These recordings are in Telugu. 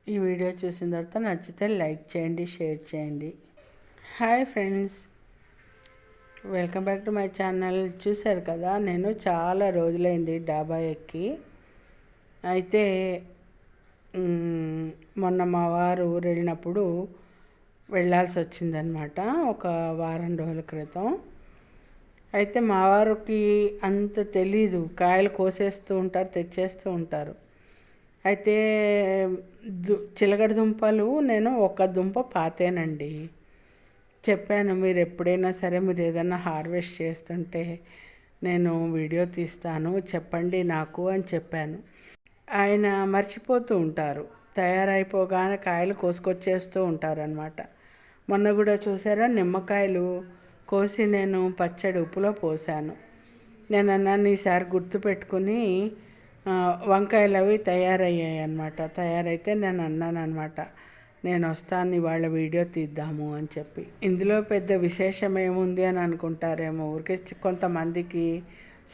ఈ వీడియో చూసిన తర్వాత నచ్చితే లైక్ చేయండి, షేర్ చేయండి. Hi friends, welcome back to my channel. చూశారు కదా, నేను చాలా రోజులైంది డాబా ఎక్కి. అయితే మొన్న మా వారు ఊరు వెళ్ళినప్పుడు వెళ్ళాల్సి వచ్చిందనమాట, ఒక వారం రోజుల క్రితం. అయితే మా వారికి అంత తెలీదు, కాయలు కోసేస్తూ ఉంటారు, తెచ్చేస్తూ ఉంటారు. అయితే చిలకడ దుంపలు నేను ఒక దుంప పాతేనండి. చెప్పాను, మీరు ఎప్పుడైనా సరే మీరు ఏదైనా హార్వెస్ట్ చేస్తుంటే నేను వీడియో తీస్తాను, చెప్పండి నాకు అని చెప్పాను. ఆయన మర్చిపోతూ ఉంటారు, తయారైపోగానే కాయలు కోసుకొచ్చేస్తూ ఉంటారనమాట. మొన్న కూడా చూసారా, నిమ్మకాయలు కోసి నేను పచ్చడి ఉప్పులో పోసాను. నేను అన్నాను, ఈసారి గుర్తుపెట్టుకుని వంకాయలు అవి తయారయ్యాయి అన్నమాట. తయారైతే నేను అన్నాను అనమాట, నేను వస్తాను ఇవాళ వీడియో తీద్దాము అని చెప్పి. ఇందులో పెద్ద విశేషం ఏముంది అని అనుకుంటారేమో, ఊరికే కొంతమందికి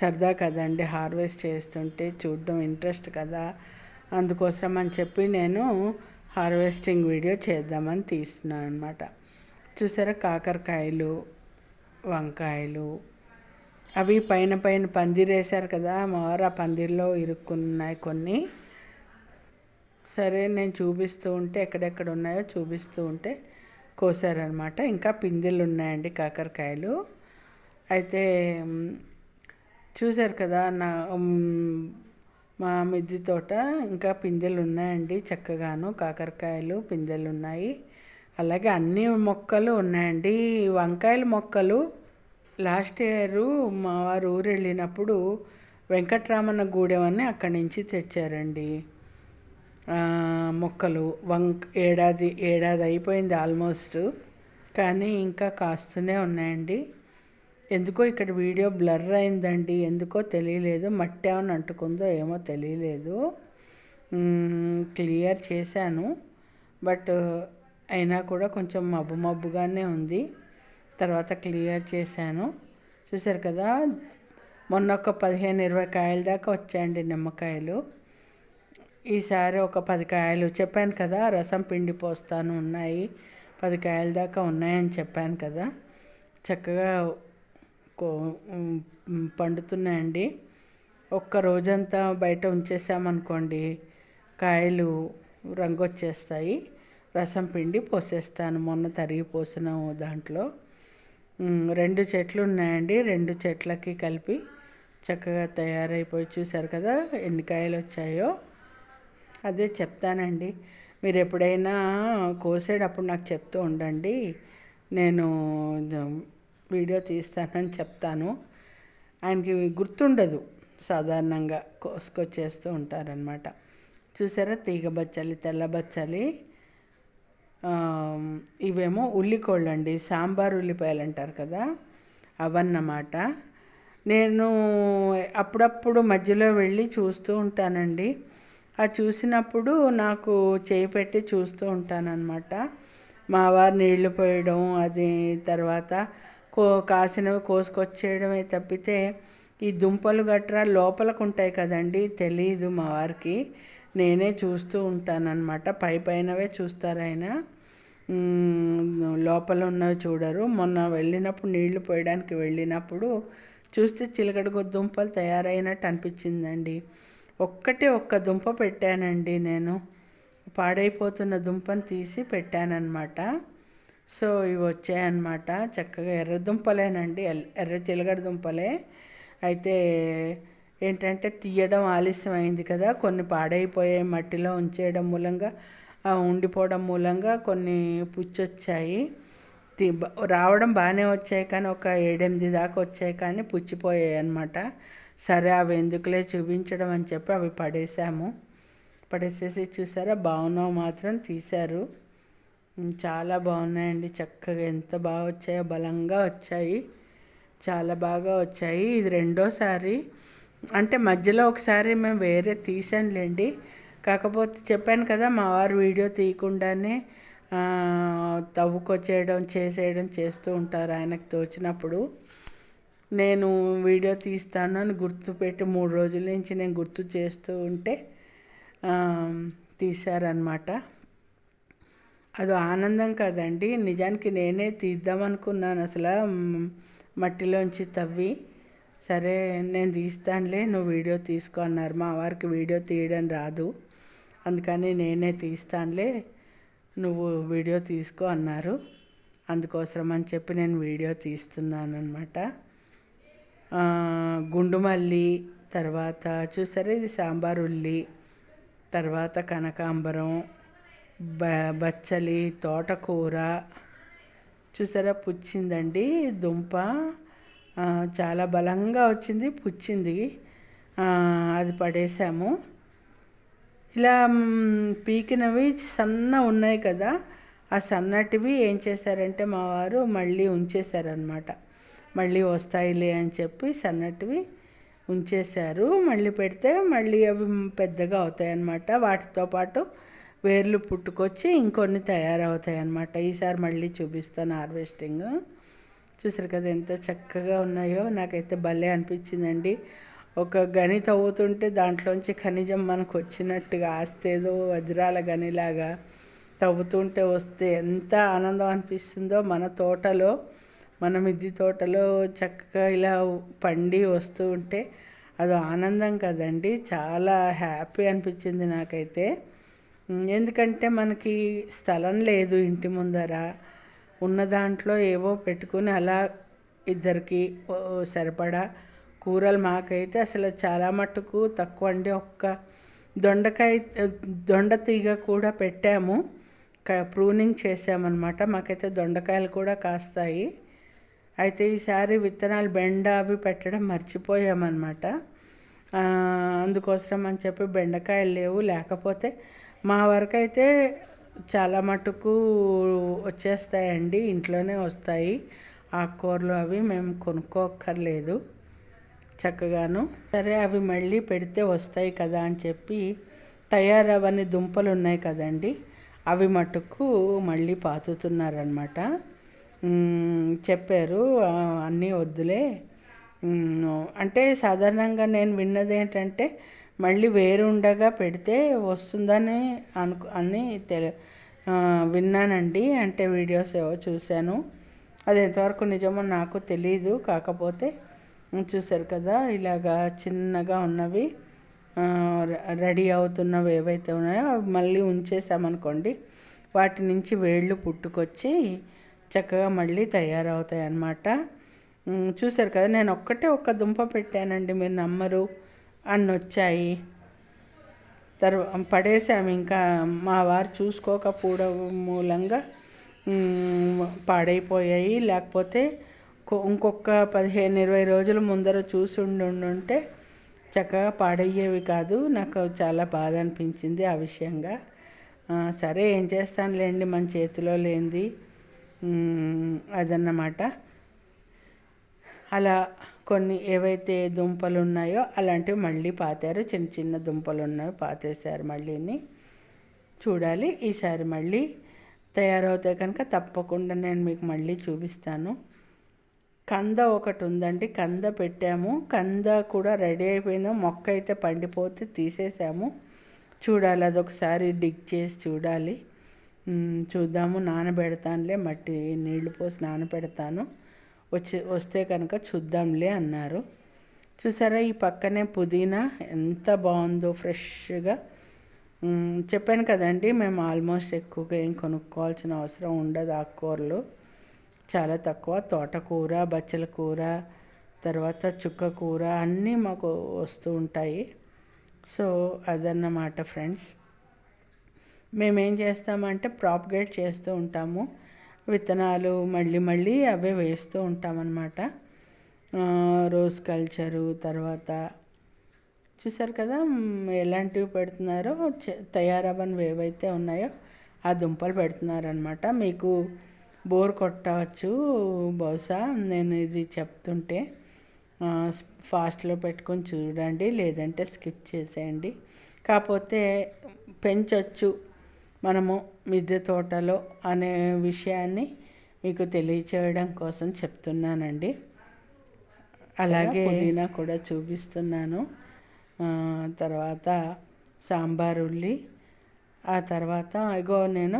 సరదా కదండి, హార్వెస్ట్ చేస్తుంటే చూడడం ఇంట్రెస్ట్ కదా, అందుకోసం అని చెప్పి నేను హార్వెస్టింగ్ వీడియో చేద్దామని తీస్తున్నాను అనమాట. చూసారా, కాకరకాయలు, వంకాయలు అవి పైన పందిరేశారు కదా, మా వారు ఆ పందిరిలో ఇరుక్కున్నాయి కొన్ని. సరే, నేను చూపిస్తూ ఉంటే ఎక్కడెక్కడ ఉన్నాయో చూపిస్తూ ఉంటే కోసారనమాట. ఇంకా పిందెలు ఉన్నాయండి కాకరకాయలు. అయితే చూశారు కదా, మా మిద్దె తోట ఇంకా పిందెలు ఉన్నాయండి, చక్కగాను కాకరకాయలు పిందెలు ఉన్నాయి. అలాగే అన్ని మొక్కలు ఉన్నాయండి. వంకాయల మొక్కలు లాస్ట్ ఇయర్ మా వారు ఊరు వెళ్ళినప్పుడు వెంకట్రామన్న గూడెం అని అక్కడి నుంచి తెచ్చారండి మొక్కలు. ఏడాది అయిపోయింది ఆల్మోస్ట్, కానీ ఇంకా కాస్తూనే ఉన్నాయండి. ఎందుకో ఇక్కడ వీడియో బ్లర్ అయిందండి, ఎందుకో తెలియలేదు, మట్టి ఏమైనా అంటుకుందో ఏమో తెలియలేదు. క్లియర్ చేశాను, బట్ అయినా కూడా కొంచెం మబ్బుగానే ఉంది. తర్వాత క్లియర్ చేశాను. చూసారు కదా, మొన్న ఒక 15-20 కాయల దాకా వచ్చాయండి నిమ్మకాయలు. ఈసారి ఒక 10 కాయలు చెప్పాను కదా, రసం పిండి పోస్తాను, ఉన్నాయి 10 కాయల దాకా ఉన్నాయని చెప్పాను కదా. చక్కగా పండుతున్నాయండి. ఒక్క రోజంతా బయట ఉంచేసామనుకోండి, కాయలు రంగు వచ్చేస్తాయి. రసం పిండి పోసేస్తాను, మొన్న తరిగి పోసిన దాంట్లో. 2 చెట్లు ఉన్నాయండి, 2 చెట్లకి కలిపి చక్కగా తయారైపోయి. చూసారు కదా ఎన్ని కాయలు వచ్చాయో. అదే చెప్తానండి, మీరు ఎప్పుడైనా కోసేటప్పుడు నాకు చెప్తూ ఉండండి, నేను వీడియో తీస్తానని చెప్తాను. ఆయనకి గుర్తుండదు, సాధారణంగా కోసుకొచ్చేస్తూ ఉంటారనమాట. చూసారా, తీగ బచ్చలి, తెల్ల బచ్చలి, ఇవేమో ఉల్లికోళ్ళండి, సాంబార్ ఉల్లిపాయలు అంటారు కదా, అవన్నమాట. నేను అప్పుడప్పుడు మధ్యలో వెళ్ళి చూస్తూ ఉంటానండి. ఆ చూసినప్పుడు నాకు చేయి పెట్టి చూస్తూ ఉంటానన్నమాట. మా వారు నీళ్లు పోయడం, అది తర్వాత కాసినవి కోసుకొచ్చేయడమే తప్పితే ఈ దుంపలు గట్రా లోపలకు ఉంటాయి కదండి, తెలియదు మా వారికి. నేనే చూస్తూ ఉంటానన్నమాట. పైనవే చూస్తారు ఆయన, లోపల ఉన్నవి చూడరు. మొన్న వెళ్ళినప్పుడు నీళ్లు పోయడానికి వెళ్ళినప్పుడు చూస్తే చిలకడ దుంపలు తయారైనట్టు అనిపించిందండి. ఒక్క దుంప పెట్టానండి నేను, పాడైపోతున్న దుంపను తీసి పెట్టానన్నమాట. సో ఇవి వచ్చాయన్నమాట, చక్కగా ఎర్ర దుంపలేనండి, ఎర్ర చిలకడ దుంపలే. అయితే ఏంటంటే తీయడం ఆలస్యం అయింది కదా, కొన్ని పాడైపోయాయి, మట్టిలో ఉంచేయడం మూలంగా, ఉండిపోవడం మూలంగా కొన్ని పుచ్చొచ్చాయి. రావడం బాగానే వచ్చాయి, కానీ ఒక 7-8 దాకా వచ్చాయి, కానీ పుచ్చిపోయాయి అన్నమాట. సరే, అవి ఎందుకులే చూపించడం అని చెప్పి అవి పడేసేసి చూసారా, బాగున్నావు మాత్రం తీశారు. చాలా బాగున్నాయండి, చక్కగా ఎంత బాగా వచ్చాయో, బలంగా వచ్చాయి, చాలా బాగా వచ్చాయి. ఇది రెండోసారి, అంటే మధ్యలో ఒకసారి మేము వేరే తీసానులేండి. కాకపోతే చెప్పాను కదా, మా వారు వీడియో తీయకుండానే చేసేయడం చేస్తూ ఉంటారు ఆయనకు తోచినప్పుడు. నేను వీడియో తీస్తాను అని గుర్తుపెట్టి 3 రోజుల నుంచి నేను గుర్తు చేస్తూ ఉంటే తీశారనమాట. అదో ఆనందం కదండి. నిజానికి నేనే తీద్దామనుకున్నాను అసలు మట్టిలోంచి తవ్వి. సరే నేను తీస్తానులే, నువ్వు వీడియో తీసుకో అన్నారు. మా వారికి వీడియో తీయడం రాదు, అందుకని నేనే తీస్తానులే, నువ్వు వీడియో తీసుకో అన్నారు. అందుకోసం అని చెప్పి నేను వీడియో తీస్తున్నాను అనమాట. గుండుమల్లి, తర్వాత చూసారా ఇది సాంబార్ ఉల్లి, తర్వాత కనకాంబరం, బచ్చలి, తోటకూర, చూసారా పుచ్చిందండి దుంప. చాలా బలంగా వచ్చింది, పుచ్చింది. అది పడేసాము. ఇలా పీకినవి సన్న ఉన్నాయి కదా, ఆ సన్నటివి ఏం చేశారంటే మా వారు మళ్ళీ ఉంచేశారనమాట. మళ్ళీ వస్తాయిలే అని చెప్పి సన్నటివి ఉంచేశారు. మళ్ళీ పెడితే మళ్ళీ అవి పెద్దగా అవుతాయి అన్నమాట. వాటితో పాటు వేర్లు పుట్టుకొచ్చి ఇంకొన్ని తయారవుతాయి అన్నమాట. ఈసారి మళ్ళీ చూపిస్తాను హార్వెస్టింగ్. చూసారు కదా ఎంత చక్కగా ఉన్నాయో. నాకైతే భలే అనిపించిందండి. ఒక గని తవ్వుతుంటే దాంట్లోంచి ఖనిజం మనకు వచ్చినట్టుగా, ఆస్తేదో వజ్రాల గనిలాగా తవ్వుతుంటే వస్తే ఎంత ఆనందం అనిపిస్తుందో. మన తోటలో, మన మిద్దె తోటలో చక్కగా ఇలా పండి వస్తూ ఉంటే అదో ఆనందం కదండి. చాలా హ్యాపీ అనిపించింది నాకైతే. ఎందుకంటే మనకి స్థలం లేదు ఇంటి ముందర. ఉన్న దాంట్లో ఏవో పెట్టుకుని అలా ఇద్దరికి సరిపడా కూరలు. మాకైతే అసలు చాలా మట్టుకు తక్కువ అండి. ఒక్క దొండ తీగ కూడా పెట్టాము, ప్రూనింగ్ చేసామన్నమాట. మాకైతే దొండకాయలు కూడా కాస్తాయి. అయితే ఈసారి విత్తనాలు బెండ అవి పెట్టడం మర్చిపోయామన్నమాట. అందుకోసం అని చెప్పి బెండకాయలు లేవు. లేకపోతే మా వరకు అయితే చాలా మటుకు వచ్చేస్తాయండి, ఇంట్లోనే వస్తాయి ఆకుకూరలు. అవి మేము కొనుక్కోక్కర్లేదు చక్కగాను. సరే అవి మళ్ళీ పెడితే వస్తాయి కదా అని చెప్పి తయారవని దుంపలు ఉన్నాయి కదండి, అవి మటుకు మళ్ళీ పాతుతున్నారనమాట. చెప్పారు అన్నీ వద్దులే అంటే. సాధారణంగా నేను విన్నది ఏంటంటే మళ్ళీ వేరు ఉండగా పెడితే వస్తుందని విన్నానండి. అంటే వీడియోస్ ఏవో చూశాను. అది ఎంతవరకు నిజమో నాకు తెలీదు. కాకపోతే చూశారు కదా ఇలాగా చిన్నగా ఉన్నవి రెడీ అవుతున్నవి ఏవైతే ఉన్నాయో అవి మళ్ళీ ఉంచేసామనుకోండి, వాటి నుంచి వేళ్ళు పుట్టుకొచ్చి చక్కగా మళ్ళీ తయారవుతాయి అన్నమాట. చూశారు కదా, నేను ఒక్క దుంప పెట్టానండి, మీరు నమ్మరు, అన్ని వచ్చాయి. పడేసాము. ఇంకా మా వారు చూసుకోకపోవడం మూలంగా పాడైపోయాయి. లేకపోతే ఇంకొక 15-20 రోజుల ముందర చూసి ఉండుంటే చక్కగా పాడయ్యేవి కాదు. నాకు చాలా బాధ అనిపించింది ఆ విషయంగా. సరే ఏం చేస్తానులేండి, మన చేతిలో లేనిది అదన్నమాట. అలా కొన్ని ఏవైతే దుంపలు ఉన్నాయో అలాంటివి మళ్ళీ పాతారు. చిన్న చిన్న దుంపలు ఉన్నాయో పాతేశారు. మళ్ళీని చూడాలి. ఈసారి మళ్ళీ తయారవుతాయి కనుక తప్పకుండా నేను మీకు మళ్ళీ చూపిస్తాను. కంద ఒకటి ఉందండి, కంద పెట్టాము. కంద కూడా రెడీ అయిపోయిందో, మొక్క అయితే పండిపోతే తీసేసాము. చూడాలి, అదొకసారి డిగ్ చేసి చూడాలి. చూద్దాము. నానబెడతానులే, మట్టి నీళ్లు పోసి నానబెడతాను. వస్తే కనుక చూద్దాంలే అన్నారు. చూసారా ఈ పక్కనే పుదీనా ఎంత బాగుందో, ఫ్రెష్గా. చెప్పాను కదండి, మేము ఆల్మోస్ట్ ఎక్కువగా ఏం కొనుక్కోవాల్సిన అవసరం ఉండదు. ఆకుకూరలు చాలా తక్కువ. తోటకూర, బచ్చల కూర, తర్వాత చుక్క కూర అన్నీ మాకు వస్తూ ఉంటాయి. సో అదన్నమాట ఫ్రెండ్స్. మేమేం చేస్తామంటే ప్రాపగేట్ చేస్తూ ఉంటాము. విత్తనాలు మళ్ళీ అవే వేస్తూ ఉంటామన్నమాట. రోజ్ కల్చరు, తర్వాత చూసారు కదా ఎలాంటివి పెడుతున్నారో. తయారవనివి ఏవైతే ఉన్నాయో ఆ దుంపలు పెడుతున్నారనమాట. మీకు బోర్ కొట్టవచ్చు బహుశా నేను ఇది చెప్తుంటే. ఫాస్ట్లో పెట్టుకొని చూడండి, లేదంటే స్కిప్ చేసేయండి. కాకపోతే పెంచవచ్చు మనము మిద్దె తోటలో అనే విషయాన్ని మీకు తెలియచేయడం కోసం చెప్తున్నానండి. అలాగే పుదీనా కూడా చూపిస్తున్నాను. తర్వాత సాంబార్ ఉల్లి, ఆ తర్వాత ఇగో నేను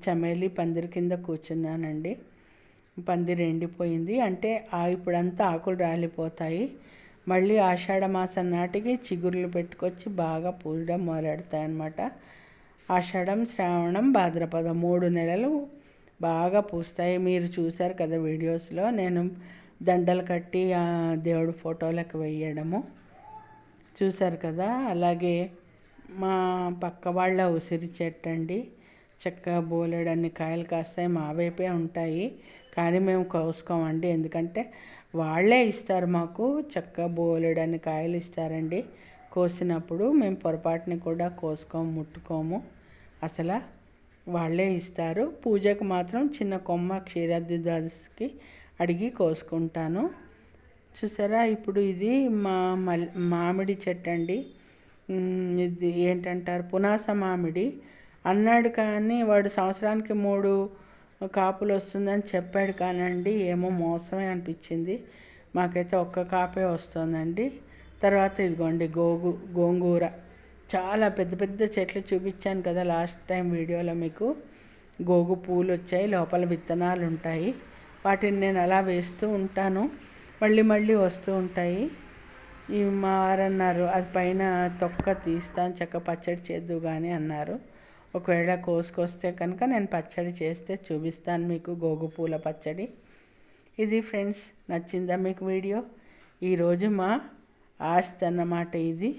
చమేలి పందిరి కింద కూర్చున్నానండి. పందిరి ఎండిపోయింది, అంటే ఇప్పుడంతా ఆకులు రాలిపోతాయి. మళ్ళీ ఆషాఢ మాసం నాటికి చిగుర్లు పెట్టుకొచ్చి బాగా పూయడం మొదలెడతాయి అన్నమాట. ఆషాఢం, శ్రావణం, భాద్రపదం 3 నెలలు బాగా పూస్తాయి. మీరు చూశారు కదా వీడియోస్లో, నేను దండలు కట్టి దేవుడి ఫోటోలకు వేయడము చూశారు కదా. అలాగే మా పక్క వాళ్ళ ఉసిరి చెట్టు అండి, చక్కగా బోలెడన్ని కాయలు కాస్తాయి. మా వైపే ఉంటాయి కానీ మేము కోసుకోమండి, ఎందుకంటే వాళ్ళే ఇస్తారు మాకు. చక్కగా బోలెడన్ని కాయలు ఇస్తారండి. కోసినప్పుడు మేము పొరపాటుని కూడా కోసుకోము, ముట్టుకోము అసలు. వాళ్ళే ఇస్తారు. పూజకు మాత్రం చిన్న కొమ్మ క్షీరాబ్దిదాస్కి అడిగి కోసుకుంటాను. చూసారా, ఇప్పుడు ఇది మామిడి చెట్టు అండి. ఇది ఏంటంటారు, పునాస మామిడి అన్నాడు కానీ వాడు సంవత్సరానికి 3 కాపులు వస్తుందని చెప్పాడు కానండి, ఏమో మోసమే అనిపించింది. మాకైతే ఒక్క కాపే వస్తుందండి. తర్వాత ఇదిగోండి గోంగూర, చాలా పెద్ద పెద్ద చెట్లు చూపించాను కదా లాస్ట్ టైం వీడియోలో మీకు. గోగు పూలు వచ్చాయి, లోపల విత్తనాలు ఉంటాయి. వాటిని నేను అలా వేస్తూ ఉంటాను, మళ్ళీ మళ్ళీ వస్తూ ఉంటాయి. ఈ మా వారన్నారు అది పైన తొక్క తీస్తాను, చక్క పచ్చడి చేద్దు కానీ అన్నారు. ఒకవేళ కోసుకొస్తే కనుక నేను పచ్చడి చేస్తే చూపిస్తాను మీకు, గోగు పూల పచ్చడి. ఇది ఫ్రెండ్స్, నచ్చిందా మీకు వీడియో? ఈరోజు మా ఆస్తి అన్నమాట ఇది.